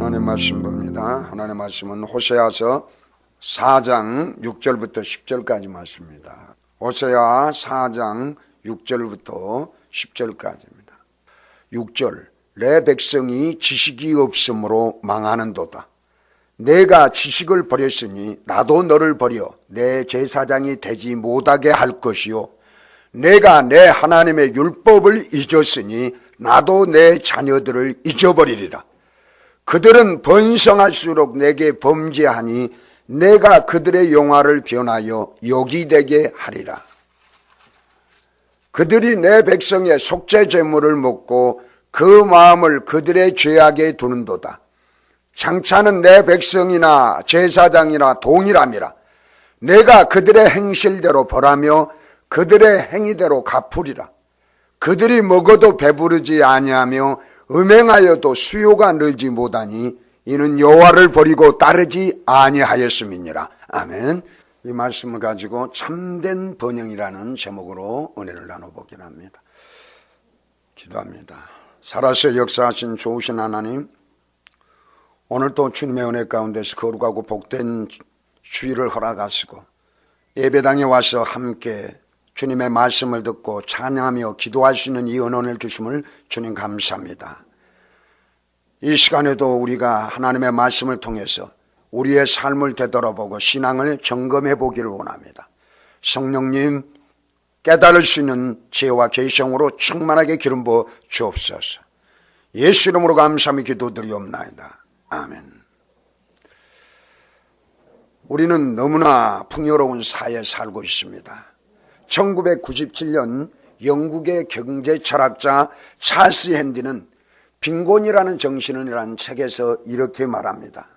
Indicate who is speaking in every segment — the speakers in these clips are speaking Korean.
Speaker 1: 하나님 말씀 봅니다. 하나님 말씀은 호세아서 4장 6절부터 10절까지 말씀입니다. 호세아 4장 6절부터 10절까지입니다. 6절 내 백성이 지식이 없으므로 망하는도다. 내가 지식을 버렸으니 나도 너를 버려 내 제사장이 되지 못하게 할 것이요 내가 내 하나님의 율법을 잊었으니 나도 내 자녀들을 잊어버리리라. 그들은 번성할수록 내게 범죄하니 내가 그들의 용화를 변하여 욕이 되게 하리라. 그들이 내 백성의 속죄 제물을 먹고 그 마음을 그들의 죄악에 두는도다. 장차는 내 백성이나 제사장이나 동일함이라. 내가 그들의 행실대로 벌하며 그들의 행위대로 갚으리라. 그들이 먹어도 배부르지 아니하며 음행하여도 수요가 늘지 못하니 이는 여호와를 버리고 따르지 아니하였음이니라. 아멘. 이 말씀을 가지고 참된 번영이라는 제목으로 은혜를 나눠보긴 합니다. 기도합니다. 살아서 역사하신 좋으신 하나님, 오늘도 주님의 은혜 가운데서 거룩하고 복된 주일을 허락하시고 예배당에 와서 함께 주님의 말씀을 듣고 찬양하며 기도할 수 있는 이 은혜를 주심을 주님 감사합니다. 이 시간에도 우리가 하나님의 말씀을 통해서 우리의 삶을 되돌아보고 신앙을 점검해 보기를 원합니다. 성령님 깨달을 수 있는 지혜와 계시형으로 충만하게 기름 부어 주옵소서. 예수 이름으로 감사하며 기도드리옵나이다. 아멘. 우리는 너무나 풍요로운 사회에 살고 있습니다. 1997년 영국의 경제 철학자 찰스 핸디는 빈곤이라는 정신이라는 책에서 이렇게 말합니다.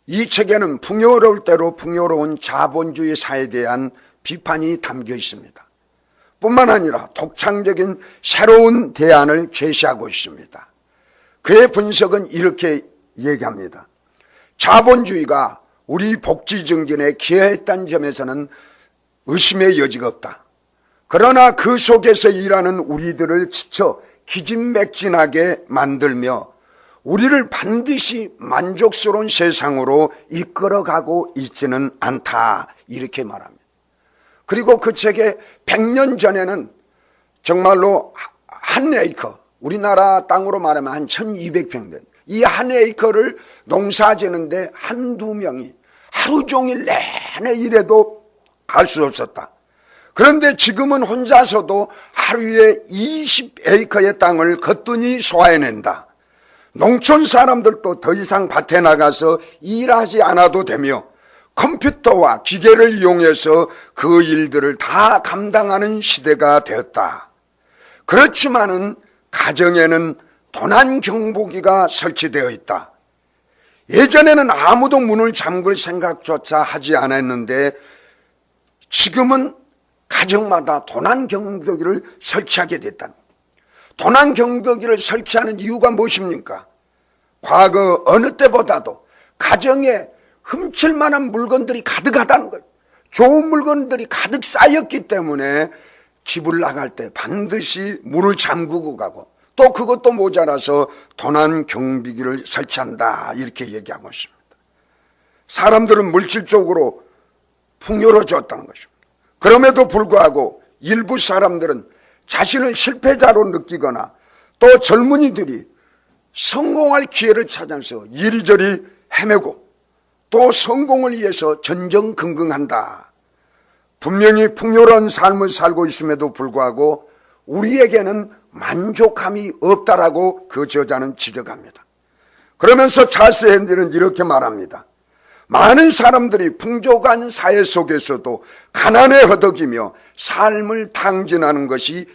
Speaker 1: 이 책에는 풍요로울 대로 풍요로운 자본주의 사회에 대한 비판이 담겨 있습니다. 뿐만 아니라 독창적인 새로운 대안을 제시하고 있습니다. 그의 분석은 이렇게 얘기합니다. 자본주의가 우리 복지 증진에 기여했다는 점에서는 의심의 여지가 없다. 그러나 그 속에서 일하는 우리들을 지쳐 기진맥진하게 만들며 우리를 반드시 만족스러운 세상으로 이끌어가고 있지는 않다. 이렇게 말합니다. 그리고 그 책에 100년 전에는 정말로 한 에이커, 우리나라 땅으로 말하면 한 1200평 된 이 한 에이커를 농사 지는데 한두 명이 하루 종일 내내 일해도 할 수 없었다. 그런데 지금은 혼자서도 하루에 20에이커의 땅을 거뜬히 소화해낸다. 농촌 사람들도 더 이상 밭에 나가서 일하지 않아도 되며 컴퓨터와 기계를 이용해서 그 일들을 다 감당하는 시대가 되었다. 그렇지만은 가정에는 도난 경보기가 설치되어 있다. 예전에는 아무도 문을 잠글 생각조차 하지 않았는데 지금은 가정마다 도난 경보기를 설치하게 됐다. 도난 경보기를 설치하는 이유가 무엇입니까? 과거 어느 때보다도 가정에 훔칠 만한 물건들이 가득하다는 거예요. 좋은 물건들이 가득 쌓였기 때문에 집을 나갈 때 반드시 문을 잠그고 가고 또 그것도 모자라서 도난 경보기를 설치한다. 이렇게 얘기하고 있습니다. 사람들은 물질적으로 풍요로워졌다는 것입니다. 그럼에도 불구하고 일부 사람들은 자신을 실패자로 느끼거나 또 젊은이들이 성공할 기회를 찾아서 이리저리 헤매고 또 성공을 위해서 전전긍긍한다. 분명히 풍요로운 삶을 살고 있음에도 불구하고 우리에게는 만족함이 없다라고 그 저자는 지적합니다. 그러면서 찰스 핸디는 이렇게 말합니다. 많은 사람들이 풍족한 사회 속에서도 가난에 허덕이며 삶을 탕진하는 것이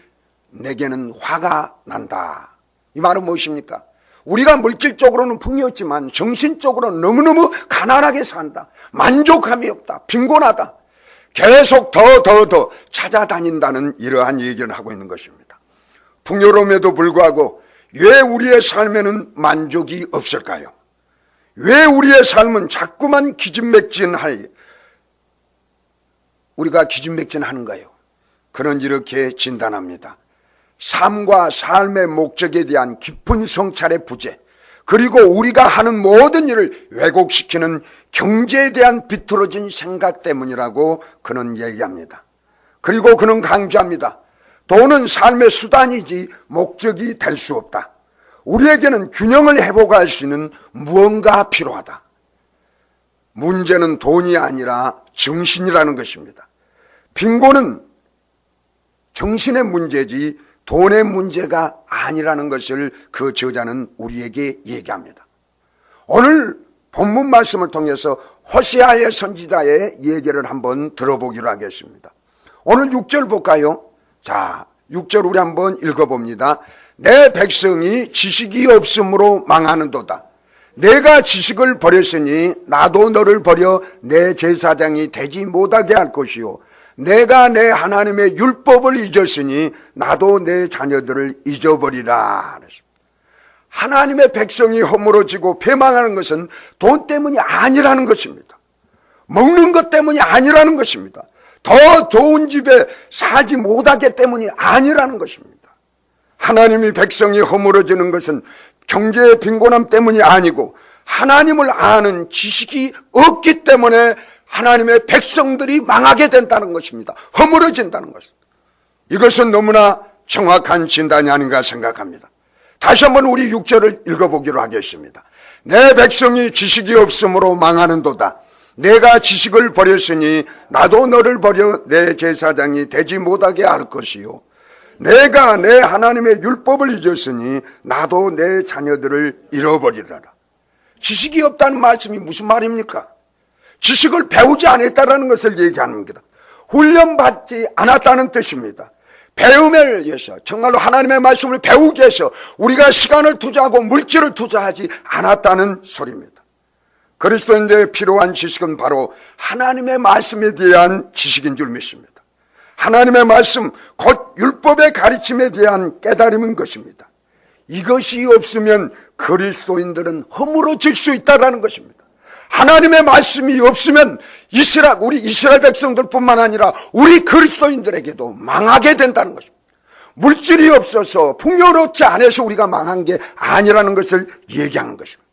Speaker 1: 내게는 화가 난다. 이 말은 무엇입니까? 우리가 물질적으로는 풍요했지만 정신적으로는 너무너무 가난하게 산다. 만족함이 없다. 빈곤하다. 계속 더 찾아다닌다는 이러한 얘기를 하고 있는 것입니다. 풍요로움에도 불구하고 왜 우리의 삶에는 만족이 없을까요? 왜 우리의 삶은 자꾸만 우리가 기진맥진하는가요? 그는 이렇게 진단합니다. 삶과 삶의 목적에 대한 깊은 성찰의 부재, 그리고 우리가 하는 모든 일을 왜곡시키는 경제에 대한 비틀어진 생각 때문이라고 그는 얘기합니다. 그리고 그는 강조합니다. 돈은 삶의 수단이지 목적이 될 수 없다. 우리에게는 균형을 회복할 수 있는 무언가 필요하다. 문제는 돈이 아니라 정신이라는 것입니다. 빈곤은 정신의 문제지 돈의 문제가 아니라는 것을 그 저자는 우리에게 얘기합니다. 오늘 본문 말씀을 통해서 호세아의 선지자의 얘기를 한번 들어보기로 하겠습니다. 오늘 6절 볼까요? 자, 6절 우리 한번 읽어봅니다. 내 백성이 지식이 없으므로 망하는도다. 내가 지식을 버렸으니 나도 너를 버려 내 제사장이 되지 못하게 할 것이요, 내가 내 하나님의 율법을 잊었으니 나도 내 자녀들을 잊어버리라. 하나님의 백성이 허물어지고 패망하는 것은 돈 때문이 아니라는 것입니다. 먹는 것 때문이 아니라는 것입니다. 더 좋은 집에 살지 못하기 때문이 아니라는 것입니다. 하나님이 백성이 허물어지는 것은 경제의 빈곤함 때문이 아니고 하나님을 아는 지식이 없기 때문에 하나님의 백성들이 망하게 된다는 것입니다. 허물어진다는 것입니다. 이것은 너무나 정확한 진단이 아닌가 생각합니다. 다시 한번 우리 6절을 읽어보기로 하겠습니다. 내 백성이 지식이 없으므로 망하는도다. 내가 지식을 버렸으니 나도 너를 버려 내 제사장이 되지 못하게 할 것이요, 내가 내 하나님의 율법을 잊었으니 나도 내 자녀들을 잃어버리라. 지식이 없다는 말씀이 무슨 말입니까? 지식을 배우지 않았다는 것을 얘기합니다. 훈련받지 않았다는 뜻입니다. 배움을 위해서, 정말로 하나님의 말씀을 배우기 위해서 우리가 시간을 투자하고 물질을 투자하지 않았다는 소리입니다. 그리스도인들에게 필요한 지식은 바로 하나님의 말씀에 대한 지식인 줄 믿습니다. 하나님의 말씀, 곧 율법의 가르침에 대한 깨달음인 것입니다. 이것이 없으면 그리스도인들은 허물어질 수 있다는 것입니다. 하나님의 말씀이 없으면 우리 이스라엘 백성들뿐만 아니라 우리 그리스도인들에게도 망하게 된다는 것입니다. 물질이 없어서 풍요롭지 않아서 우리가 망한 게 아니라는 것을 얘기하는 것입니다.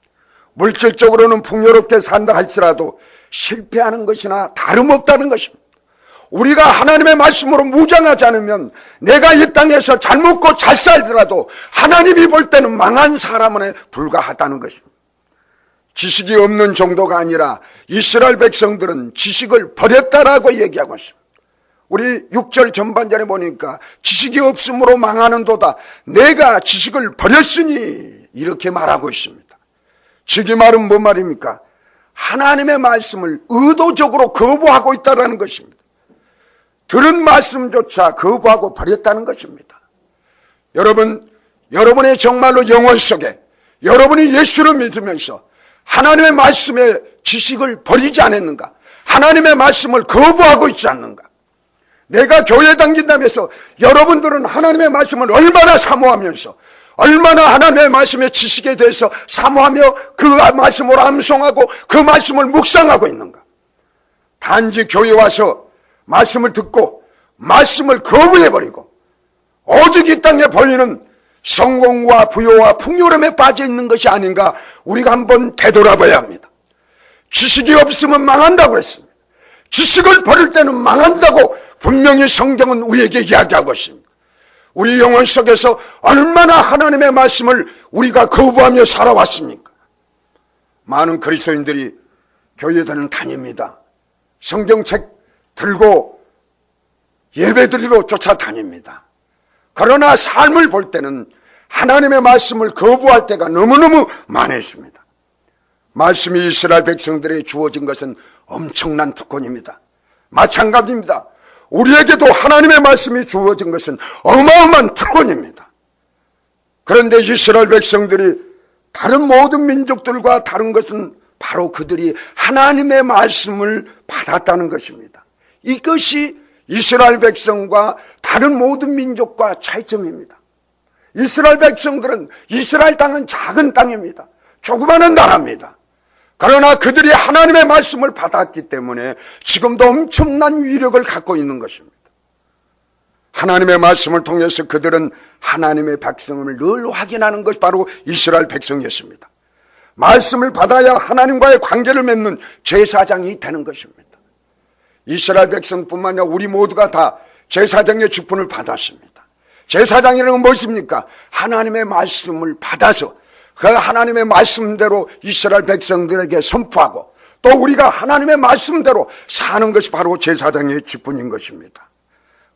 Speaker 1: 물질적으로는 풍요롭게 산다 할지라도 실패하는 것이나 다름없다는 것입니다. 우리가 하나님의 말씀으로 무장하지 않으면 내가 이 땅에서 잘 먹고 잘 살더라도 하나님이 볼 때는 망한 사람에 불과하다는 것입니다. 지식이 없는 정도가 아니라 이스라엘 백성들은 지식을 버렸다라고 얘기하고 있습니다. 우리 6절 전반전에 보니까 지식이 없으므로 망하는도다. 내가 지식을 버렸으니 이렇게 말하고 있습니다. 즉 이 말은 뭔 말입니까? 하나님의 말씀을 의도적으로 거부하고 있다는 것입니다. 들은 말씀조차 거부하고 버렸다는 것입니다. 여러분의 정말로 영혼 속에 여러분이 예수를 믿으면서 하나님의 말씀의 지식을 버리지 않았는가? 하나님의 말씀을 거부하고 있지 않는가? 내가 교회 다닌다면서 여러분들은 하나님의 말씀을 얼마나 사모하면서 얼마나 하나님의 말씀의 지식에 대해서 사모하며 그 말씀을 암송하고 그 말씀을 묵상하고 있는가? 단지 교회 와서 말씀을 듣고 말씀을 거부해버리고 오직 이 땅에 보이는 성공과 부요와 풍요로움에 빠져 있는 것이 아닌가, 우리가 한번 되돌아봐야 합니다. 지식이 없으면 망한다고 그랬습니다. 지식을 버릴 때는 망한다고 분명히 성경은 우리에게 이야기하고 있습니다. 우리 영혼 속에서 얼마나 하나님의 말씀을 우리가 거부하며 살아왔습니까? 많은 그리스도인들이 교회들은 다닙니다. 성경책 들고 예배드리러 쫓아다닙니다. 그러나 삶을 볼 때는 하나님의 말씀을 거부할 때가 너무너무 많았습니다. 말씀이 이스라엘 백성들에게 주어진 것은 엄청난 특권입니다. 마찬가지입니다. 우리에게도 하나님의 말씀이 주어진 것은 어마어마한 특권입니다. 그런데 이스라엘 백성들이 다른 모든 민족들과 다른 것은 바로 그들이 하나님의 말씀을 받았다는 것입니다. 이것이 이스라엘 백성과 다른 모든 민족과 차이점입니다. 이스라엘 백성들은, 이스라엘 땅은 작은 땅입니다. 조그마한 나라입니다. 그러나 그들이 하나님의 말씀을 받았기 때문에 지금도 엄청난 위력을 갖고 있는 것입니다. 하나님의 말씀을 통해서 그들은 하나님의 백성을 늘 확인하는 것이 바로 이스라엘 백성이었습니다. 말씀을 받아야 하나님과의 관계를 맺는 제사장이 되는 것입니다. 이스라엘 백성뿐만 아니라 우리 모두가 다 제사장의 직분을 받았습니다. 제사장이라는 건 무엇입니까? 하나님의 말씀을 받아서 그 하나님의 말씀대로 이스라엘 백성들에게 선포하고 또 우리가 하나님의 말씀대로 사는 것이 바로 제사장의 직분인 것입니다.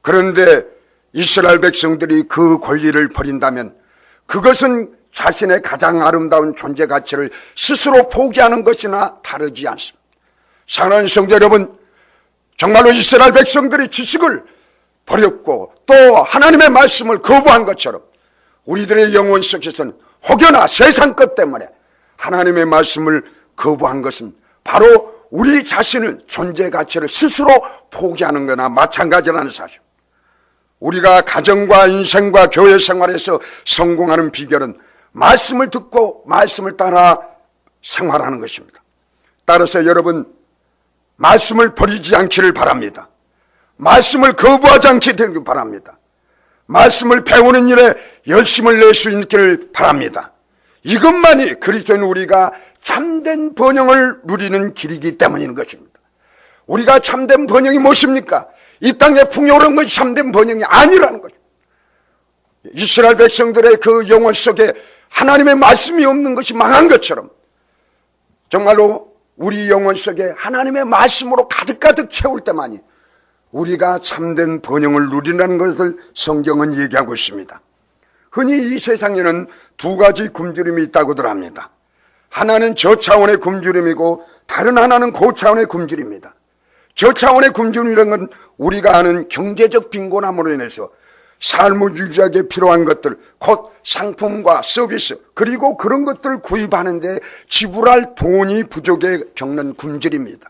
Speaker 1: 그런데 이스라엘 백성들이 그 권리를 버린다면 그것은 자신의 가장 아름다운 존재 가치를 스스로 포기하는 것이나 다르지 않습니다. 사랑하는 성도 여러분, 정말로 이스라엘 백성들이 지식을 버렸고 또 하나님의 말씀을 거부한 것처럼 우리들의 영혼 속에서는 혹여나 세상 것 때문에 하나님의 말씀을 거부한 것은 바로 우리 자신을 존재 가치를 스스로 포기하는 거나 마찬가지라는 사실. 우리가 가정과 인생과 교회 생활에서 성공하는 비결은 말씀을 듣고 말씀을 따라 생활하는 것입니다. 따라서 여러분, 말씀을 버리지 않기를 바랍니다. 말씀을 거부하지 않게 되길 바랍니다. 말씀을 배우는 일에 열심을 낼 수 있기를 바랍니다. 이것만이 그리스도인 우리가 참된 번영을 누리는 길이기 때문인 것입니다. 우리가 참된 번영이 무엇입니까? 이 땅에 풍요로운 것이 참된 번영이 아니라는 거죠. 이스라엘 백성들의 그 영혼 속에 하나님의 말씀이 없는 것이 망한 것처럼 정말로 우리 영혼 속에 하나님의 말씀으로 가득가득 채울 때만이 우리가 참된 번영을 누린다는 것을 성경은 얘기하고 있습니다. 흔히 이 세상에는 두 가지 굶주림이 있다고들 합니다. 하나는 저 차원의 굶주림이고 다른 하나는 그 차원의 굶주림입니다. 저 차원의 굶주림이라는 건 우리가 아는 경제적 빈곤함으로 인해서 삶을 유지하기에 필요한 것들, 곧 상품과 서비스, 그리고 그런 것들을 구입하는데 지불할 돈이 부족해 겪는 굶주림입니다.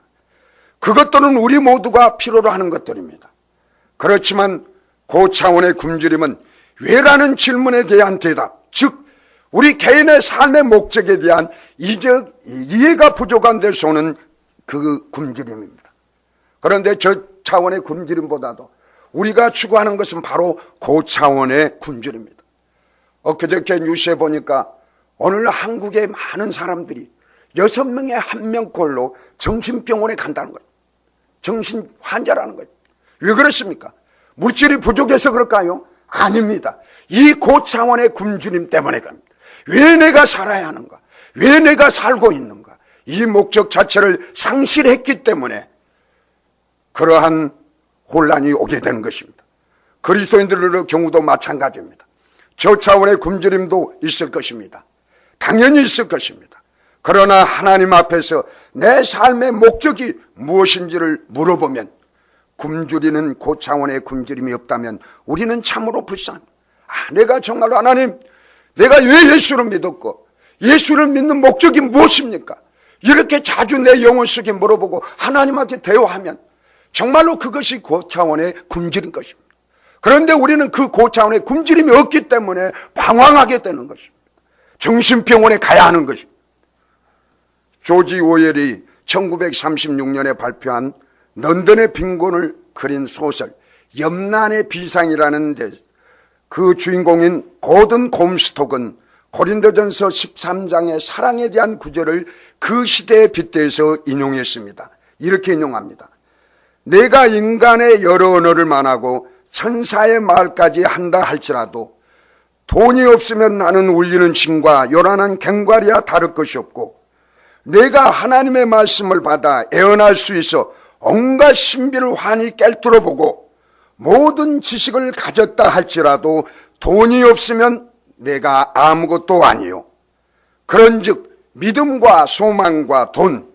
Speaker 1: 그것들은 우리 모두가 필요로 하는 것들입니다. 그렇지만 그 차원의 굶주림은 왜라는 질문에 대한 대답, 즉 우리 개인의 삶의 목적에 대한 이해가 부족한 데서 오는 그 굶주림입니다. 그런데 저 차원의 굶주림보다도 우리가 추구하는 것은 바로 그 차원의 굶주림입니다. 엊그저께 뉴스에 보니까 오늘 한국의 많은 사람들이 6명에 1명꼴로 정신병원에 간다는 거예요. 정신 환자라는 거예요. 왜 그렇습니까? 물질이 부족해서 그럴까요? 아닙니다. 이 고차원의 굶주림 때문에 그럽니다. 왜 내가 살아야 하는가? 왜 내가 살고 있는가? 이 목적 자체를 상실했기 때문에 그러한 혼란이 오게 되는 것입니다. 그리스도인들의 경우도 마찬가지입니다. 저 차원의 굶주림도 있을 것입니다. 당연히 있을 것입니다. 그러나 하나님 앞에서 내 삶의 목적이 무엇인지를 물어보면 굶주리는 그 차원의 굶주림이 없다면 우리는 참으로 불쌍합니다. 내가 정말로 하나님, 내가 왜 예수를 믿었고 예수를 믿는 목적이 무엇입니까? 이렇게 자주 내 영혼 속에 물어보고 하나님한테 대화하면 정말로 그것이 고차원의 굶주린 것입니다. 그런데 우리는 그 고차원의 굶주림이 없기 때문에 방황하게 되는 것입니다. 정신병원에 가야 하는 것입니다. 조지 오웰이 1936년에 발표한 런던의 빈곤을 그린 소설 염난의 비상이라는 데 그 주인공인 고든 곰스톡은 고린도전서 13장의 사랑에 대한 구절을 그 시대에 빗대서 인용했습니다. 이렇게 인용합니다. 내가 인간의 여러 언어를 말하고 천사의 말까지 한다 할지라도 돈이 없으면 나는 울리는 징과 요란한 갱과리와 다를 것이 없고 내가 하나님의 말씀을 받아 애언할 수 있어 온갖 신비를 환히 꿰뚫어 보고 모든 지식을 가졌다 할지라도 돈이 없으면 내가 아무것도 아니요. 그런즉 믿음과 소망과 돈,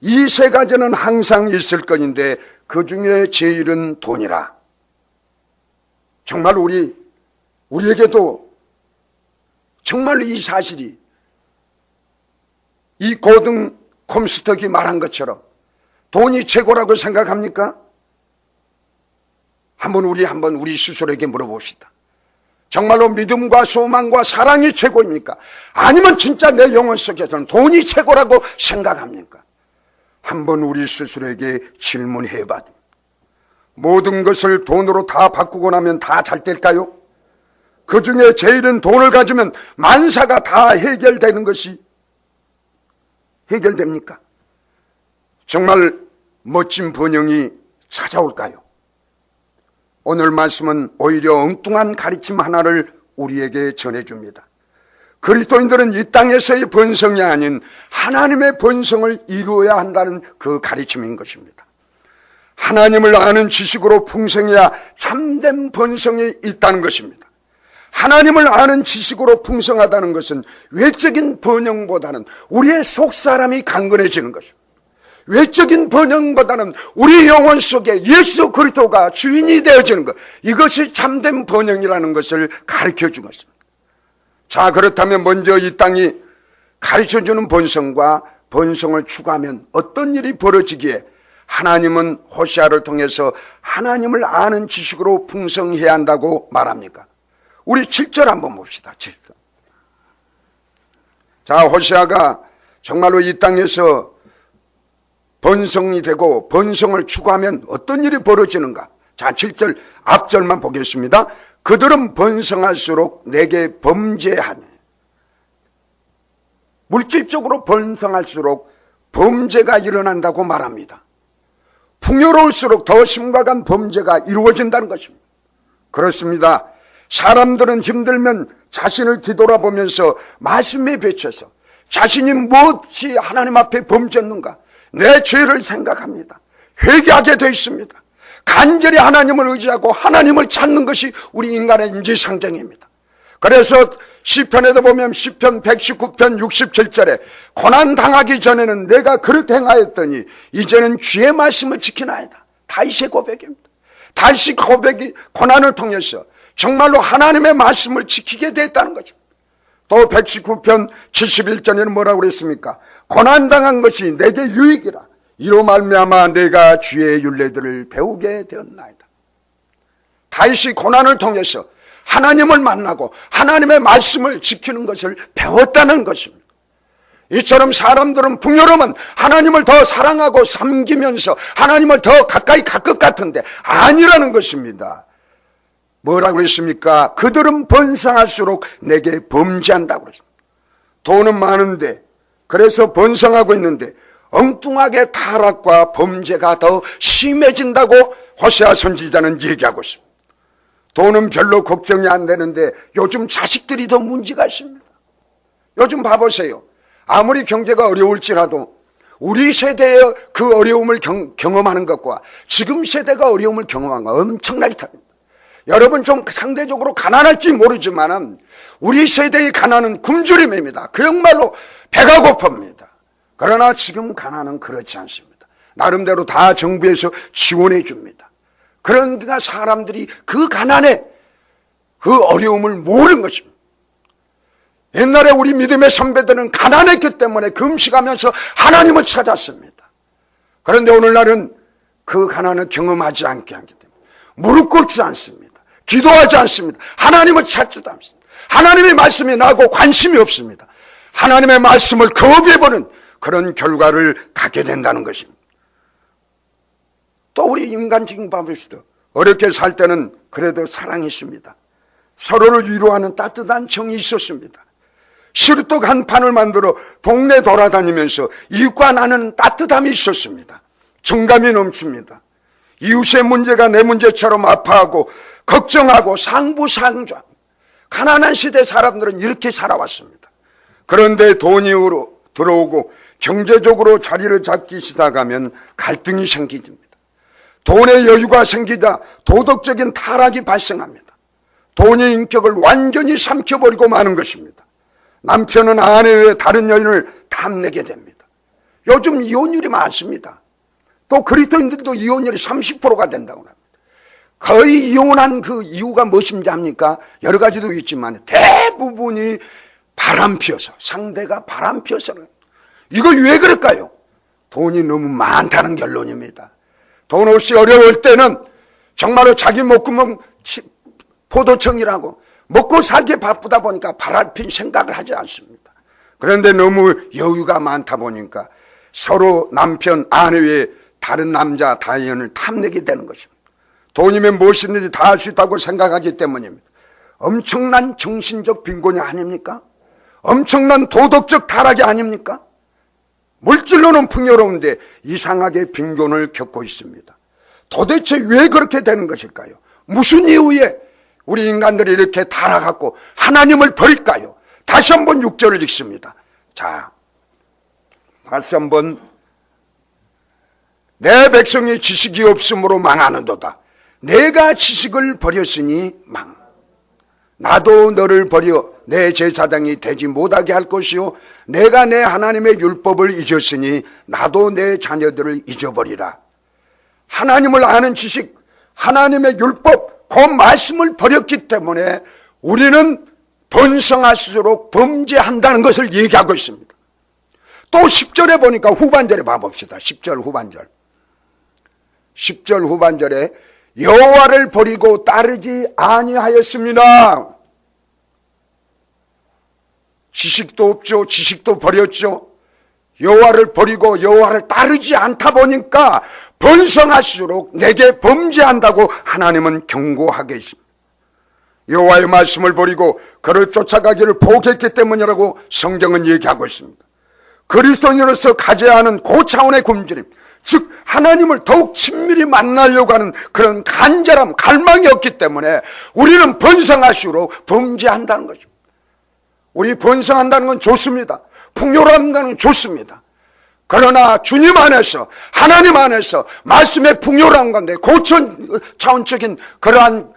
Speaker 1: 이 세 가지는 항상 있을 것인데 그 중에 제일은 돈이라. 정말 우리에게도 정말 이 사실이 이 고든 컴스터기 말한 것처럼 돈이 최고라고 생각합니까? 한번 우리 스스로에게 물어봅시다. 정말로 믿음과 소망과 사랑이 최고입니까? 아니면 진짜 내 영혼 속에서는 돈이 최고라고 생각합니까? 한번 우리 스스로에게 질문해봐. 모든 것을 돈으로 다 바꾸고 나면 다 잘 될까요? 그 중에 제일은 돈을 가지면 만사가 다 해결되는 것이 해결됩니까? 정말 멋진 번영이 찾아올까요? 오늘 말씀은 오히려 엉뚱한 가르침 하나를 우리에게 전해줍니다. 그리스도인들은 이 땅에서의 번성이 아닌 하나님의 번성을 이루어야 한다는 그 가르침인 것입니다. 하나님을 아는 지식으로 풍성해야 참된 번성이 있다는 것입니다. 하나님을 아는 지식으로 풍성하다는 것은 외적인 번영보다는 우리의 속사람이 강건해지는 것입니다. 외적인 번영보다는 우리 영혼 속에 예수 그리스도가 주인이 되어지는 것, 이것이 참된 번영이라는 것을 가르쳐준 것입니다. 자, 그렇다면 먼저 이 땅이 가르쳐주는 번성과 번성을 추구하면 어떤 일이 벌어지기에 하나님은 호세아를 통해서 하나님을 아는 지식으로 풍성해야 한다고 말합니까? 우리 7절 한번 봅시다. 7절. 자, 호세아가 정말로 이 땅에서 번성이 되고 번성을 추구하면 어떤 일이 벌어지는가? 자, 7절 앞절만 보겠습니다. 그들은 번성할수록 내게 범죄하니. 물질적으로 번성할수록 범죄가 일어난다고 말합니다. 풍요로울수록 더 심각한 범죄가 이루어진다는 것입니다. 그렇습니다. 사람들은 힘들면 자신을 뒤돌아보면서 말씀에 비춰서 자신이 무엇이 하나님 앞에 범죄했는가, 내 죄를 생각합니다. 회개하게 되어 있습니다. 간절히 하나님을 의지하고 하나님을 찾는 것이 우리 인간의 인지상정입니다. 그래서 시편에도 보면 시편 119편 67절에 고난당하기 전에는 내가 그릇 행하였더니 이제는 주의 말씀을 지키나이다. 다윗의 고백입니다. 다윗의 고백이 고난을 통해서 정말로 하나님의 말씀을 지키게 됐다는 거죠. 또 119편 71절에는 뭐라고 그랬습니까? 고난당한 것이 내게 유익이라. 이로 말미암아 내가 주의 율례들을 배우게 되었나이다. 다윗이 고난을 통해서 하나님을 만나고 하나님의 말씀을 지키는 것을 배웠다는 것입니다. 이처럼 사람들은 풍요로우면 하나님을 더 사랑하고 섬기면서 하나님을 더 가까이 갈 것 같은데 아니라는 것입니다. 뭐라고 그랬습니까? 그들은 번성할수록 내게 범죄한다고 그랬습니다. 돈은 많은데, 그래서 번성하고 있는데 엉뚱하게 타락과 범죄가 더 심해진다고 호세아 선지자는 얘기하고 있습니다. 돈은 별로 걱정이 안 되는데 요즘 자식들이 더 문제가 있습니다. 요즘 봐보세요. 아무리 경제가 어려울지라도 우리 세대의 그 어려움을 경험하는 것과 지금 세대가 어려움을 경험한 것 엄청나게 다릅니다. 여러분 좀 상대적으로 가난할지 모르지만 우리 세대의 가난은 굶주림입니다. 그야말로 배가 고픕니다. 그러나 지금 가난은 그렇지 않습니다. 나름대로 다 정부에서 지원해 줍니다. 그러니까 사람들이 그 가난에 그 어려움을 모르는 것입니다. 옛날에 우리 믿음의 선배들은 가난했기 때문에 금식하면서 하나님을 찾았습니다. 그런데 오늘날은 그 가난을 경험하지 않게 하기 때문에 무릎 꿇지 않습니다. 기도하지 않습니다. 하나님을 찾지도 않습니다. 하나님의 말씀이 나고 관심이 없습니다. 하나님의 말씀을 거부해버린 그런 결과를 갖게 된다는 것입니다. 또 우리 인간적인 방법에서도 어렵게 살 때는 그래도 사랑했습니다. 서로를 위로하는 따뜻한 정이 있었습니다. 시루떡 한 판을 만들어 동네 돌아다니면서 이웃과 나누는 따뜻함이 있었습니다. 정감이 넘칩니다. 이웃의 문제가 내 문제처럼 아파하고 걱정하고 상부상조. 가난한 시대 사람들은 이렇게 살아왔습니다. 그런데 돈이 들어오고 경제적으로 자리를 잡기 시작하면 갈등이 생깁니다. 돈의 여유가 생기자 도덕적인 타락이 발생합니다. 돈이 인격을 완전히 삼켜버리고 마는 것입니다. 남편은 아내 외에 다른 여인을 탐내게 됩니다. 요즘 이혼율이 많습니다. 또 그리스도인들도 이혼율이 30%가 된다고 합니다. 거의 이혼한 그 이유가 무엇인지 압니까? 여러 가지도 있지만 대부분이 바람 피워서, 상대가 바람 피워서는. 이거 왜 그럴까요? 돈이 너무 많다는 결론입니다. 돈 없이 어려울 때는 정말로 자기 목구멍 포도청이라고 먹고 살기 바쁘다 보니까 바람핀 생각을 하지 않습니다. 그런데 너무 여유가 많다 보니까 서로 남편, 아내 외에 다른 남자, 다연을 탐내게 되는 것입니다. 돈이면 무엇이든지 다 할 수 있다고 생각하기 때문입니다. 엄청난 정신적 빈곤이 아닙니까? 엄청난 도덕적 타락이 아닙니까? 물질로는 풍요로운데 이상하게 빈곤을 겪고 있습니다. 도대체 왜 그렇게 되는 것일까요? 무슨 이유에 우리 인간들이 이렇게 타락하고 하나님을 버릴까요? 다시 한번 6절을 읽습니다. 자, 다시 한번. 내 백성이 지식이 없으므로 망하는도다. 내가 지식을 버렸으니 망. 나도 너를 버려 내 제사장이 되지 못하게 할 것이요 내가 내 하나님의 율법을 잊었으니 나도 내 자녀들을 잊어버리라. 하나님을 아는 지식, 하나님의 율법, 그 말씀을 버렸기 때문에 우리는 번성할수록 범죄한다는 것을 얘기하고 있습니다. 또 10절에 보니까 후반절에 봐봅시다. 10절 후반절. 10절 후반절에 여호와를 버리고 따르지 아니하였습니다. 지식도 없죠. 지식도 버렸죠. 여호와를 버리고 여호와를 따르지 않다 보니까 번성할수록 내게 범죄한다고 하나님은 경고하게 있습니다. 여호와의 말씀을 버리고 그를 쫓아가기를 포기했기 때문이라고 성경은 얘기하고 있습니다. 그리스도인으로서 가져야 하는 고차원의 굶주림, 즉 하나님을 더욱 친밀히 만나려고 하는 그런 간절함, 갈망이 없기 때문에 우리는 번성할수록 범죄한다는 거죠. 우리 번성한다는 건 좋습니다. 풍요로한다는 건 좋습니다. 그러나 주님 안에서, 하나님 안에서 말씀의 풍요로한 건데 고차원적인 그러한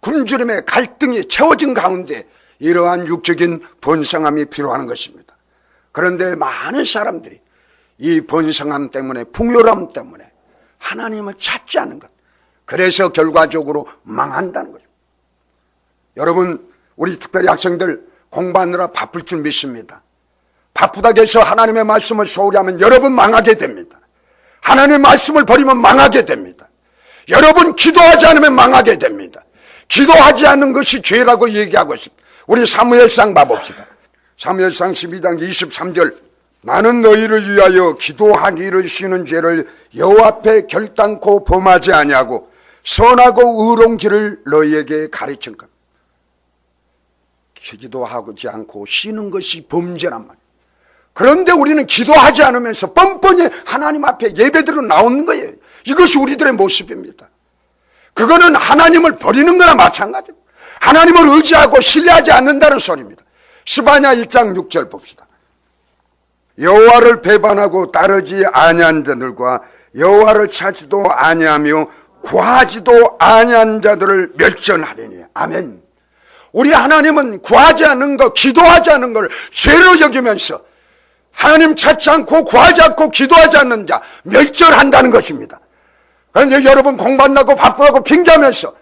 Speaker 1: 굶주림의 갈등이 채워진 가운데 이러한 육적인 번성함이 필요한 것입니다. 그런데 많은 사람들이 이 번성함 때문에, 풍요로움 때문에 하나님을 찾지 않는 것, 그래서 결과적으로 망한다는 거죠. 여러분, 우리 특별히 학생들 공부하느라 바쁠 줄 믿습니다. 바쁘다고 해서 하나님의 말씀을 소홀히 하면 여러분 망하게 됩니다. 하나님의 말씀을 버리면 망하게 됩니다. 여러분 기도하지 않으면 망하게 됩니다. 기도하지 않는 것이 죄라고 얘기하고 있습니다. 우리 사무엘상 봐봅시다. 사무엘상 12장 23절. 나는 너희를 위하여 기도하기를 쉬는 죄를 여호와 앞에 결단코 범하지 아니하고 선하고 의로운 길을 너희에게 가르친 것. 기도하지 않고 쉬는 것이 범죄란 말이에요. 그런데 우리는 기도하지 않으면서 뻔뻔히 하나님 앞에 예배드려 나오는 거예요. 이것이 우리들의 모습입니다. 그거는 하나님을 버리는 거나 마찬가지입니다. 하나님을 의지하고 신뢰하지 않는다는 소리입니다. 스바냐 1장 6절 봅시다. 여호와를 배반하고 따르지 아니한 자들과 여호와를 찾지도 아니하며 구하지도 아니한 자들을 멸절하리니. 아멘. 우리 하나님은 구하지 않는 것, 기도하지 않는 걸 죄로 여기면서 하나님 찾지 않고 구하지 않고 기도하지 않는 자 멸절한다는 것입니다. 그런데 여러분 공부한다고 바쁘다고 핑계하면서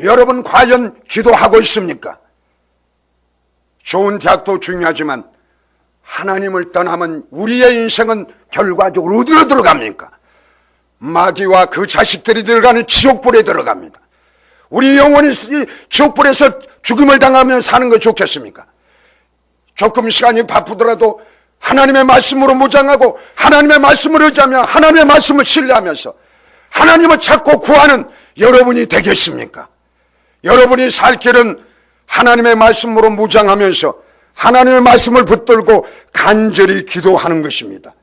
Speaker 1: 여러분 과연 기도하고 있습니까? 좋은 대학도 중요하지만 하나님을 떠나면 우리의 인생은 결과적으로 어디로 들어갑니까? 마귀와 그 자식들이 들어가는 지옥불에 들어갑니다. 우리 영혼이 지옥불에서 죽음을 당하면 사는 거 좋겠습니까? 조금 시간이 바쁘더라도 하나님의 말씀으로 무장하고 하나님의 말씀을 의지하며 하나님의 말씀을 신뢰하면서 하나님을 찾고 구하는 여러분이 되겠습니까? 여러분이 살 길은 하나님의 말씀으로 무장하면서 하나님의 말씀을 붙들고 간절히 기도하는 것입니다.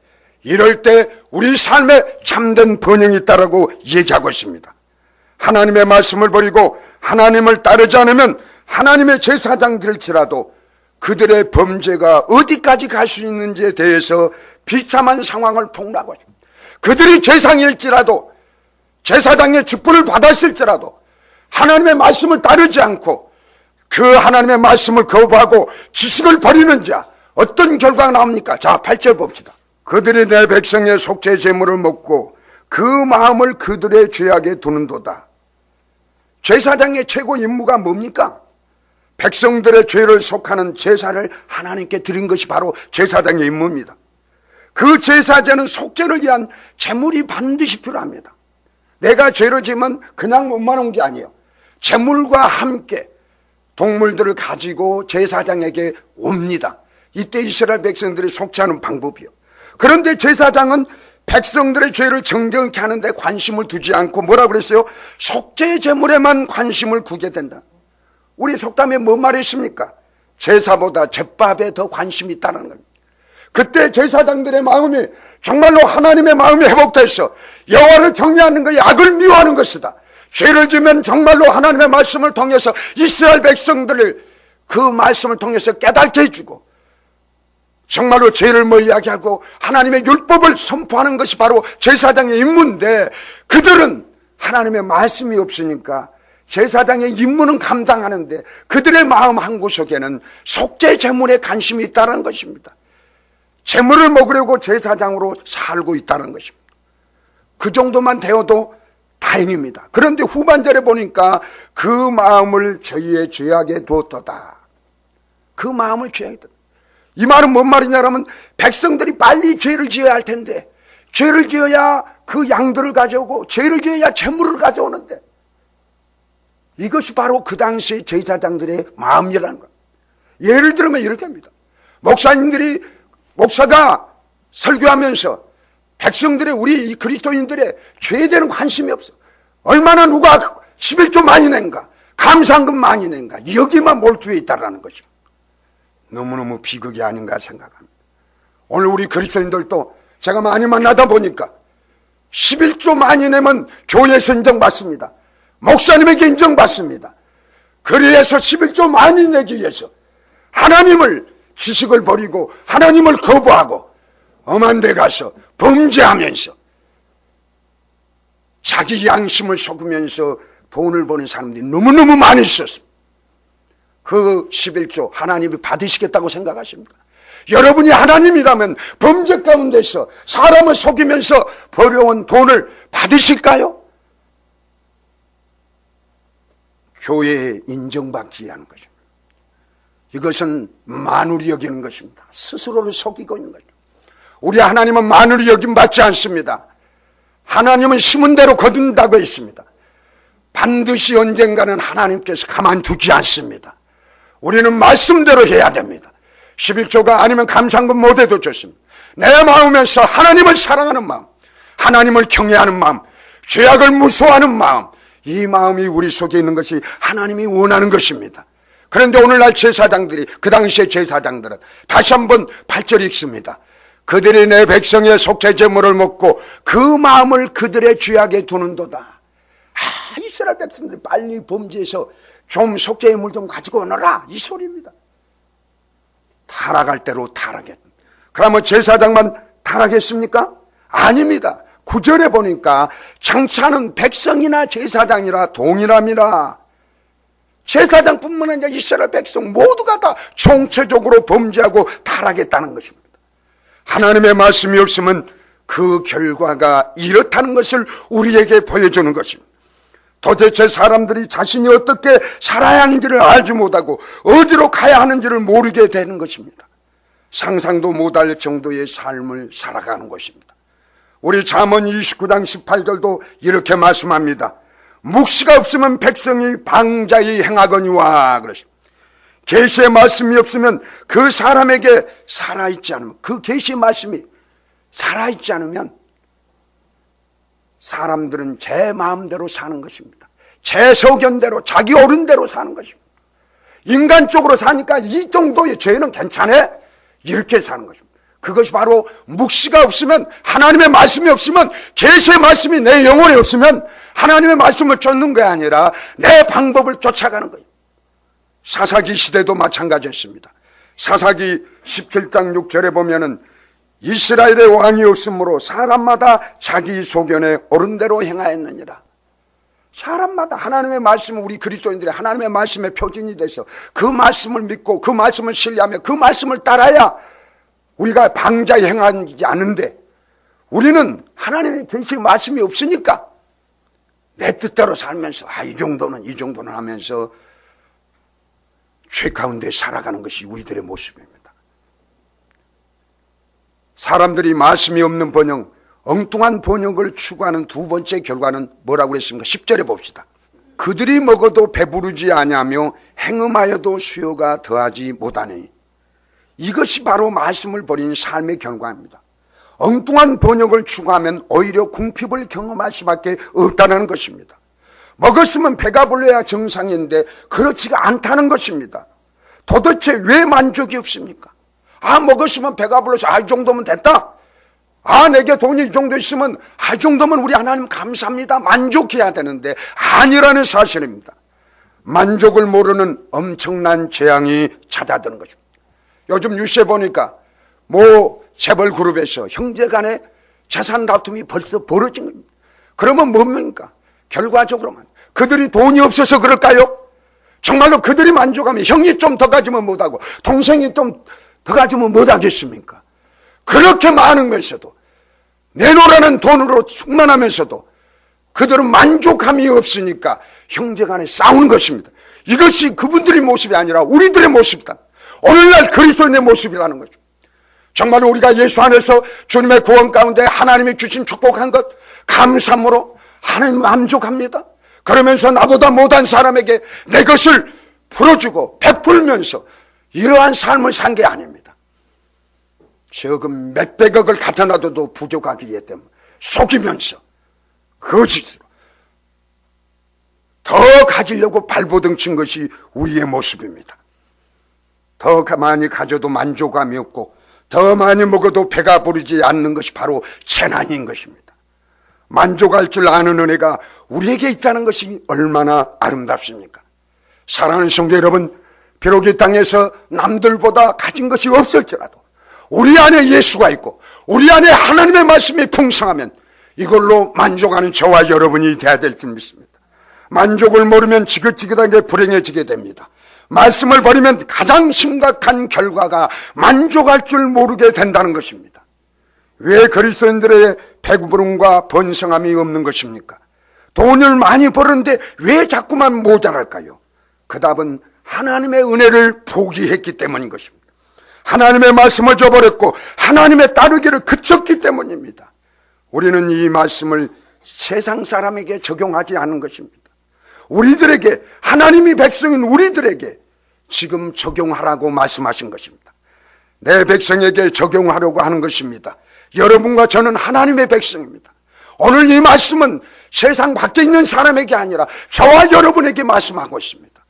Speaker 1: 이럴 때 우리 삶에 참된 번영이 있다라고 얘기하고 있습니다. 하나님의 말씀을 버리고 하나님을 따르지 않으면 하나님의 제사장 될지라도 그들의 범죄가 어디까지 갈 수 있는지에 대해서 비참한 상황을 폭로하고 있습니다. 그들이 제사장일지라도 제사장의 직분을 받았을지라도 하나님의 말씀을 따르지 않고 그 하나님의 말씀을 거부하고 지식을 버리는 자 어떤 결과가 나옵니까? 자, 8절 봅시다. 그들이 내 백성의 속죄 제물을 먹고 그 마음을 그들의 죄악에 두는도다. 제사장의 최고 임무가 뭡니까? 백성들의 죄를 속하는 제사를 하나님께 드린 것이 바로 제사장의 임무입니다. 그 제사제는 속죄를 위한 제물이 반드시 필요합니다. 내가 죄를 지으면 그냥 몸만 온 게 아니에요. 제물과 함께 동물들을 가지고 제사장에게 옵니다. 이때 이스라엘 백성들이 속죄하는 방법이요. 그런데 제사장은 백성들의 죄를 정정케 하는데 관심을 두지 않고 뭐라고 그랬어요? 속죄 제물에만 관심을 두게 된다. 우리 속담에 뭐 말했습니까? 제사보다 제밥에 더 관심이 있다는 겁니다. 그때 제사장들의 마음이 정말로 하나님의 마음이 회복돼서 여호와를 경외하는 것이 악을 미워하는 것이다. 죄를 지으면 정말로 하나님의 말씀을 통해서 이스라엘 백성들을 그 말씀을 통해서 깨닫게 해주고 정말로 죄를 멀리하게 하고 하나님의 율법을 선포하는 것이 바로 제사장의 임무인데, 그들은 하나님의 말씀이 없으니까 제사장의 임무는 감당하는데 그들의 마음 한구석에는 속죄 제물에 관심이 있다는 것입니다. 제물을 먹으려고 제사장으로 살고 있다는 것입니다. 그 정도만 되어도 다행입니다. 그런데 후반절에 보니까 그 마음을 저희의 죄악에 두었도다. 그 마음을 죄악에 두었다. 이 말은 뭔 말이냐면, 백성들이 빨리 죄를 지어야 할 텐데, 죄를 지어야 그 양들을 가져오고 죄를 지어야 제물을 가져오는데, 이것이 바로 그 당시 제사장들의 마음이라는 거예요. 예를 들면 이렇게 합니다. 목사가 설교하면서 백성들의, 우리 그리스도인들의 죄에 대한 관심이 없어. 얼마나 누가 11조 많이 낸가, 감사한금 많이 낸가, 여기만 몰두해 있다라는 거죠. 너무너무 비극이 아닌가 생각합니다. 오늘 우리 그리스도인들도 제가 많이 만나다 보니까 11조 많이 내면 교회에서 인정받습니다. 목사님에게 인정받습니다. 그래서 11조 많이 내기 위해서 하나님을, 지식을 버리고 하나님을 거부하고 엄한 데 가서 범죄하면서 자기 양심을 속으면서 돈을 버는 사람들이 너무너무 많이 있었습니다. 그 11조 하나님이 받으시겠다고 생각하십니까? 여러분이 하나님이라면 범죄 가운데서 사람을 속이면서 벌어온 돈을 받으실까요? 교회에 인정받기 위한 거죠. 이것은 만우리 여기는 것입니다. 스스로를 속이고 있는 거죠. 우리 하나님은 만우리 여김 받지 않습니다. 하나님은 심은 대로 거둔다고 했습니다. 반드시 언젠가는 하나님께서 가만두지 않습니다. 우리는 말씀대로 해야 됩니다. 11조가 아니면 감상금 못해도 좋습니다. 내 마음에서 하나님을 사랑하는 마음, 하나님을 경외하는 마음, 죄악을 무서워하는 마음, 이 마음이 우리 속에 있는 것이 하나님이 원하는 것입니다. 그런데 오늘날 제사장들이, 그 당시의 제사장들은 다시 한번 8절 읽습니다. 그들이 내 백성의 속죄 제물을 먹고 그 마음을 그들의 죄악에 두는도다. 이스라엘 백성들이 빨리 범죄해서 좀 속죄의 물 좀 가지고 오너라, 이 소리입니다. 타락할 대로 타락했. 그러면 제사장만 타락했습니까? 아닙니다. 9절에 보니까 장차는 백성이나 제사장이라 동일함이라. 제사장뿐만 아니라 이스라엘 백성 모두가 다 총체적으로 범죄하고 타락했다는 것입니다. 하나님의 말씀이 없으면 그 결과가 이렇다는 것을 우리에게 보여주는 것입니다. 도대체 사람들이 자신이 어떻게 살아야 하는지를 알지 못하고 어디로 가야 하는지를 모르게 되는 것입니다. 상상도 못할 정도의 삶을 살아가는 것입니다. 우리 잠언 29장 18절도 이렇게 말씀합니다. 묵시가 없으면 백성이 방자히 행하거니와 그러십니다. 계시의 말씀이 없으면 그 사람에게 살아있지 않으면, 그 계시의 말씀이 살아있지 않으면 사람들은 제 마음대로 사는 것입니다. 제 소견대로, 자기 옳은 대로 사는 것입니다. 인간적으로 사니까 이 정도의 죄는 괜찮아, 이렇게 사는 것입니다. 그것이 바로 묵시가 없으면, 하나님의 말씀이 없으면, 계시의 말씀이 내 영혼에 없으면 하나님의 말씀을 쫓는 게 아니라 내 방법을 쫓아가는 거예요. 사사기 시대도 마찬가지였습니다. 사사기 17장 6절에 보면은 이스라엘의 왕이 없으므로 사람마다 자기 소견에 옳은 대로 행하였느니라. 사람마다 하나님의 말씀은, 우리 그리스도인들이 하나님의 말씀의 표준이 돼서 그 말씀을 믿고 그 말씀을 신뢰하며 그 말씀을 따라야 우리가 방자히 행하지 않는데, 우리는 하나님의 계시의 말씀이 없으니까 내 뜻대로 살면서 이 정도는 하면서 죄 가운데 살아가는 것이 우리들의 모습입니다. 사람들이 말씀이 없는 번영, 엉뚱한 번영을 추구하는 두 번째 결과는 뭐라고 그랬습니까? 10절에 봅시다. 그들이 먹어도 배부르지 아니하며 행음하여도 수요가 더하지 못하니. 이것이 바로 말씀을 버린 삶의 결과입니다. 엉뚱한 번영을 추구하면 오히려 궁핍을 경험할 수밖에 없다는 것입니다. 먹었으면 배가 불러야 정상인데 그렇지가 않다는 것입니다. 도대체 왜 만족이 없습니까? 먹었으면 배가 불러서 이 정도면 됐다. 내게 돈이 이 정도 있으면 이 정도면 우리 하나님 감사합니다, 만족해야 되는데 아니라는 사실입니다. 만족을 모르는 엄청난 재앙이 찾아드는 것입니다. 요즘 뉴스에 보니까 재벌 그룹에서 형제간에 재산 다툼이 벌써 벌어진 겁니다. 그러면 뭡니까? 결과적으로만 그들이 돈이 없어서 그럴까요? 정말로 그들이 만족하면 형이 좀 더 가지면 못하고 동생이 좀 더 가지면 못하겠습니까? 그렇게 많은 것에서도 내놓으라는 돈으로 충만하면서도 그들은 만족함이 없으니까 형제간에 싸우는 것입니다. 이것이 그분들의 모습이 아니라 우리들의 모습이다. 오늘날 그리스도인의 모습이라는 거죠. 정말로 우리가 예수 안에서 주님의 구원 가운데 하나님이 주신 축복한 것 감사함으로 하나님 만족합니다. 그러면서 나보다 못한 사람에게 내 것을 풀어주고 베풀면서 이러한 삶을 산 게 아닙니다. 저금 몇백억을 갖다 놔둬도 부족하기 때문에 속이면서 거짓으로 더 가지려고 발버둥 친 것이 우리의 모습입니다. 더 많이 가져도 만족감이 없고 더 많이 먹어도 배가 부르지 않는 것이 바로 재난인 것입니다. 만족할 줄 아는 은혜가 우리에게 있다는 것이 얼마나 아름답습니까? 사랑하는 성도 여러분, 비록 이 땅에서 남들보다 가진 것이 없을지라도 우리 안에 예수가 있고 우리 안에 하나님의 말씀이 풍성하면 이걸로 만족하는 저와 여러분이 되어야 될 줄 믿습니다. 만족을 모르면 지긋지긋하게 불행해지게 됩니다. 말씀을 버리면 가장 심각한 결과가 만족할 줄 모르게 된다는 것입니다. 왜 그리스도인들의 배부름과 번성함이 없는 것입니까? 돈을 많이 벌었는데 왜 자꾸만 모자랄까요? 그 답은 하나님의 은혜를 포기했기 때문인 것입니다. 하나님의 말씀을 저버렸고 하나님의 따르기를 그쳤기 때문입니다. 우리는 이 말씀을 세상 사람에게 적용하지 않은 것입니다. 우리들에게, 하나님이 백성인 우리들에게 지금 적용하라고 말씀하신 것입니다. 내 백성에게 적용하려고 하는 것입니다. 여러분과 저는 하나님의 백성입니다. 오늘 이 말씀은 세상 밖에 있는 사람에게 아니라 저와 여러분에게 말씀하고 있습니다.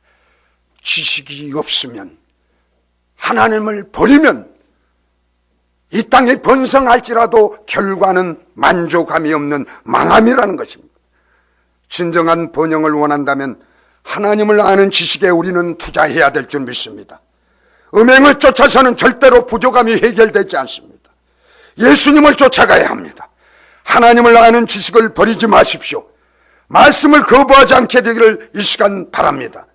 Speaker 1: 지식이 없으면, 하나님을 버리면 이 땅에 번성할지라도 결과는 만족함이 없는 망함이라는 것입니다. 진정한 번영을 원한다면 하나님을 아는 지식에 우리는 투자해야 될 줄 믿습니다. 음행을 쫓아서는 절대로 부족함이 해결되지 않습니다. 예수님을 쫓아가야 합니다. 하나님을 아는 지식을 버리지 마십시오. 말씀을 거부하지 않게 되기를 이 시간 바랍니다.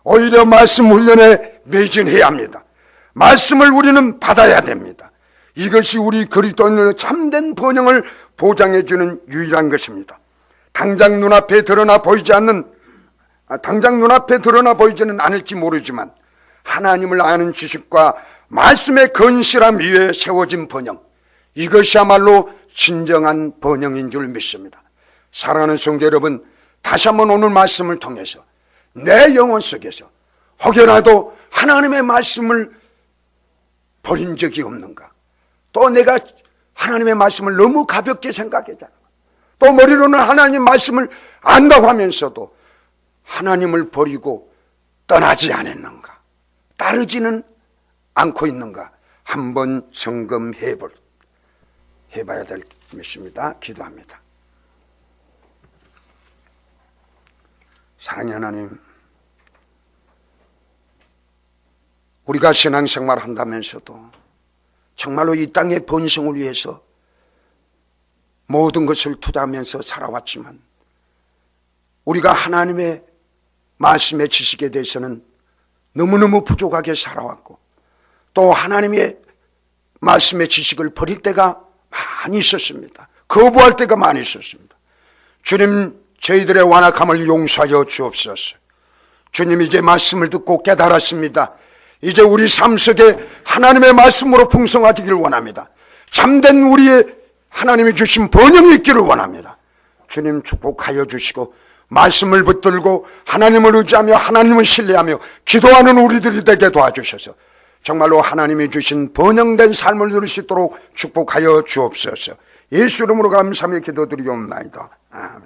Speaker 1: 오히려 말씀 훈련에 매진해야 합니다. 말씀을 우리는 받아야 됩니다. 이것이 우리 그리스도인의 참된 번영을 보장해주는 유일한 것입니다. 당장 눈앞에 드러나 보이지는 않을지 모르지만 하나님을 아는 지식과 말씀의 건실함 위에 세워진 번영, 이것이야말로 진정한 번영인 줄 믿습니다. 사랑하는 성도 여러분, 다시 한번 오늘 말씀을 통해서 내 영혼 속에서 혹여라도 하나님의 말씀을 버린 적이 없는가, 또 내가 하나님의 말씀을 너무 가볍게 생각했잖아, 또 머리로는 하나님 말씀을 안다고 하면서도 하나님을 버리고 떠나지 않았는가, 따르지는 않고 있는가, 한번 점검해봐야 될 것입니다. 기도합니다. 사랑의 하나님, 우리가 신앙생활 한다면서도 정말로 이 땅의 번성을 위해서 모든 것을 투자하면서 살아왔지만 우리가 하나님의 말씀의 지식에 대해서는 너무너무 부족하게 살아왔고, 또 하나님의 말씀의 지식을 버릴 때가 많이 있었습니다. 거부할 때가 많이 있었습니다. 주님, 저희들의 완악함을 용서하여 주옵소서. 주님, 이제 말씀을 듣고 깨달았습니다. 이제 우리 삶 속에 하나님의 말씀으로 풍성하기를 원합니다. 참된 우리의 하나님이 주신 번영이 있기를 원합니다. 주님, 축복하여 주시고 말씀을 붙들고 하나님을 의지하며 하나님을 신뢰하며 기도하는 우리들이 되게 도와주셔서 정말로 하나님이 주신 번영된 삶을 누릴 수 있도록 축복하여 주옵소서. 예수 이름으로 감사하며 기도드리옵나이다. 아멘.